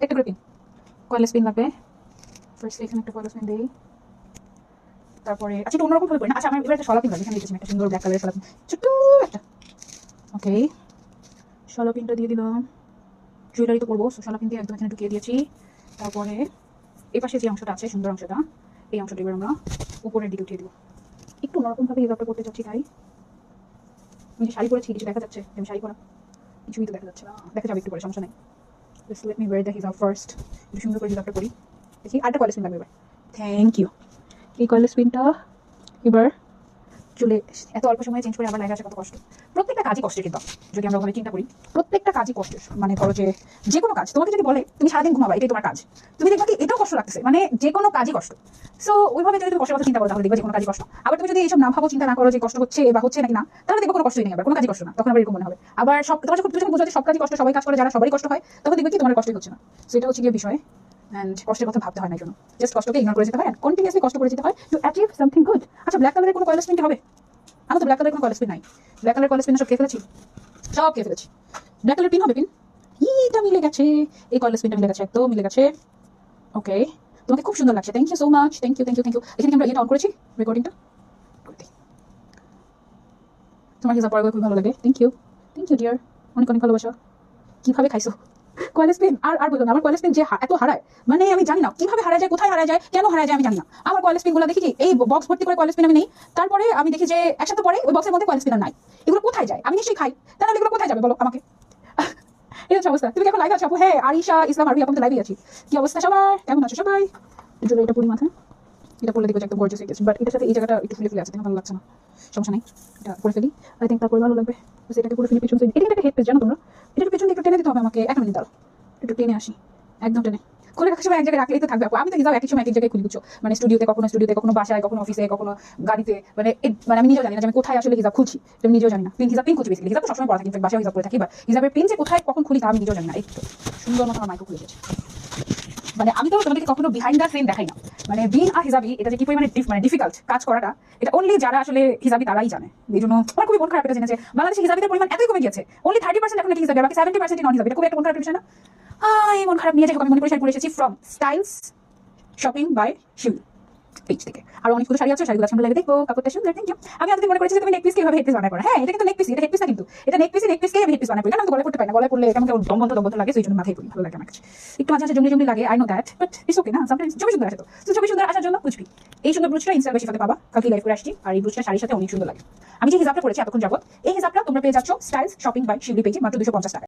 একটা করে pin, কয়েললেস pin লাগবে। ফার্স্টলি এখানে একটা কয়েললেস পিন দিই, তারপরে আচ্ছা একটু অন্যরকম ভাবে করি না। আচ্ছা আমার এবার একটা শলা পিন লাগবে, এখানে দিয়েছি একটা সুন্দর ব্ল্যাক কালারের শলা পিন, ছোট্ট একটা। ওকে, শলা পিনটা দিয়ে দিলাম। জুয়েলারি তো করবো, শলা পিন দিয়ে একদম এখানে ঢুকিয়ে দিয়েছি। তারপরে এই পাশে যে অংশটা আছে সুন্দর অংশটা, এই অংশটা এবার আমরা উপরের দিকে উঠিয়ে দেবো। একটু অন্যরকমভাবে হিজাবটা করতে চাচ্ছি তাই। আমি যে শাড়ি পরেছি কিছু দেখা যাচ্ছে? আমি শাড়ি পরা কিছুই তো দেখা যাচ্ছে না, দেখা যাবে একটু পরে, সমস্যা নেই। Just let me wear the hijab first. একটু সুন্দর করে হিজাবটা করি। দেখি আরেকটা কয়েললেস পিন লাগবে এবার। Thank you. এই কয়েললেস পিনটা এবার চলে এত অল্প সময়ে চেঞ্জ করে আবার লাইভে আসা কত কষ্ট। প্রত্যেকটা কাজই কষ্টের, কিন্তু যদি আমরা ওভাবে চিন্তা করি প্রত্যেকটা কাজই কষ্টের। মানে ধরো যে কোনো কাজ তোমাকে যদি বলে তুমি সারাদিন ঘুমাবা, এটাই তোমার কাজ, তুমি দেখবে কি এটাও কষ্ট লাগতেছে, মানে যে কোনো কাজই কষ্ট। সো ওইভাবে যদি তুমি কষ্টের কথা চিন্তা করো তাহলে দেখবে যে কোনো কাজই কষ্ট। আবার তুমি যদি এইসব না ভাবো, চিন্তা না করো যে কষ্ট হচ্ছে বা হচ্ছে নাকি না, তাহলে দেখবে কোনো কষ্টই নেই, আবার কোনো কাজই কষ্ট না, তখন আবার এরকম মনে হবে। আবার সব তোমার যখন তুমি বুঝো যে সব কাজই কষ্ট, সবাই কাজ করে যারা সবারই কষ্ট হয়, তখন দেখবে কি তোমার কষ্টই হচ্ছে না। সো এটা হচ্ছে গিয়ে বিষয়। অ্যান্ড কষ্টের কথা ভাবতে হয় না, জন্য জাস্ট কষ্টকে ইগনোর করে যেতে হয়, কন্টিনিউয়াসলি কষ্ট করে যেতে হয় টু অ্যাচিভ সামথিং গুড। আচ্ছা ব্ল্যাক কালারের কোনো কয়েললেস পিন হবে? আমার তো ব্ল্যাক কালারের কোনো কয়েললেস পিন নাই। ব্ল্যাক কালার কয়েললেস পিন সব খেয়ে ফেলেছি, সব খেয়ে ফেলেছি। ব্ল্যাক কালার পিন হবে? পিন এটা মিলে গেছে, এই কয়েললেস পিনটা মিলে গেছে, একদম মিলে গেছে। ওকে, তোমাকে খুব সুন্দর লাগছে, thank you so much, thank you thank you thank you. এখানে আমরা এটা অন করেছি, রেকর্ডিংটা করতে। তোমার হিসাব পড়া খুব ভালো লাগে, থ্যাংক ইউ ডিয়ার, অনেক অনেক ভালোবাসা। কিভাবে খাইছো কয়েললেস পিন? আর বললো না, আমার কয়েললেস পিন যে এত হারায়, মানে আমি জানি না কিভাবে হারায় যায়, কোথায় হারায় যায়, কেন হারায় যায় আমি জানি না। আমার কয়েললেস পিনগুলো দেখি কি এই বক্স ভর্তি করে কয়েললেস পিন আমি নেই, তারপরে আমি দেখি যে এক সপ্তাহ পরে ওই বক্সের মধ্যে কয়েললেস পিন নাই। এগুলো কোথায় যায়? আমি নিশ্চয়ই খাই, তাহলে এগুলো কোথায় যাবে বলো আমাকে? এই হচ্ছে অবস্থা। তুমি কি এখন লাইভে আছো আপু? হ্যাঁ, আরিশা ইসলাম আরবি আপু, লাইভে আছি। কি অবস্থা সবার, কেমন আছো সবাই? এটা পুরি মাথা, এটা পরলে দেখো একদম গর্জিয়াস হয়ে গেছে, বাট এটার সাথে এই জায়গাটা একটু ফুলে ফুলে আছে, ভালো লাগছে না, সমস্যা নাই, এটা করে ফেলি। আই থিঙ্ক তারপর ভালো লাগবে। এটাকে পুরো ফেলে পিছন সাইড, এটা একটা হেড পেজ জানো তোমরা, এটা পিছন দিকে একটু টেনে দিতে হবে আমাকে। 1 মিনিট দাও, একটু টেনে আসি, একদম টেনে। খুলে রাখার সময় এক জায়গায় রাখলেই তো থাকবে আপু। আমি তো হিজাব একই সময় এক জায়গায় খুলি, বুঝছো? মানে স্টুডিওতে, কখনো বাসায়, কখনো অফিসে, কখনো গাড়িতে, মানে আমি নিজেও জানি না যে আমি কোথায় আসলে হিজাব খুলছি, আমি নিজেও জানি না। হিজাব পিন খুলছি, বেসিক্যালি হিজাব তো সবসময় পড়া থাকে, বাসায় হিজাব করে থাকি, বা হিজাবের পিন যে কোথায় কখন খুলি তা আমি নিজেও জানি না। এই তো সুন্দর মতো আমার মাইক্রো খুলে গেছে। মানে আমি তো তোমাদেরকে কখনো বিহাইন্ড দ্য সিন দেখাই না, মানে বিং আ হিজাবি এটা যে কি পরিমাণে ডিফিকাল্ট কাজ করাটা, এটা অনলি যারা আসলে হিজাবি তারাই জানে। এই জন্য আমার খুবই মন খারাপ এটা জেনেছে বাংলাদেশে হিজাবিদের পরিমাণ এতই কমে গিয়েছে, অনলি 30% এখন নাকি হিজাবি, বাকি 70% নন হিজাবি। এটা খুব একটা মন খারাপ বিষয় না? এই মন খারাপ নিয়ে যাই হোক, আমি মনে করে শাড়ি পরে এসেছি ফ্রম স্টাইলস শপিং বাই শিউ পেজ থেকে। আর অনেকগুলো শাড়ি আছে, শাড়িগুলো আমরা লাগে দেখবো। কাপড়টা সুন্দর, থ্যাংক ইউ। আমি আজকে মনে করেছি যে তুমি নেক পিস কিভাবে হেড পিস বানাই পড়া। হ্যাঁ, এটা কিন্তু নেক পিস, এটা হেড পিস না, কিন্তু এটা নেক পিসকে আমি হেড পিস বানাই পড়ি, কারণ আমি গলায় পড়তে পারি না, গলায় পড়লে কেমন কেমন দমবন্ধ লাগে, সেই জন্য মাথায় পড়ি, ভালো লাগে আমার কাছে। একটু মাঝে মাঝে জঙ্গলি লাগে, I know that, but it's okay না, সামটাইমস ছবি সুন্দর আসে। তো ছবি সুন্দর আসার জন্য বুঝবি এই সুন্দর ব্রুচটা ইনস্টা বেশি সাথে পাবা, কালকে লাইভ করে আসছি। আর এই ব্রুচটা শাড়ির সাথে অনেক সুন্দর লাগে। আমি যে হিজাবটা পরেছি এতক্ষণ যাবত, এই হিজাবটা তোমরা পেয়ে যাচ্ছ স্টাইলস শপিং বাই শিউলি পেজে মাত্র 250 টাকা।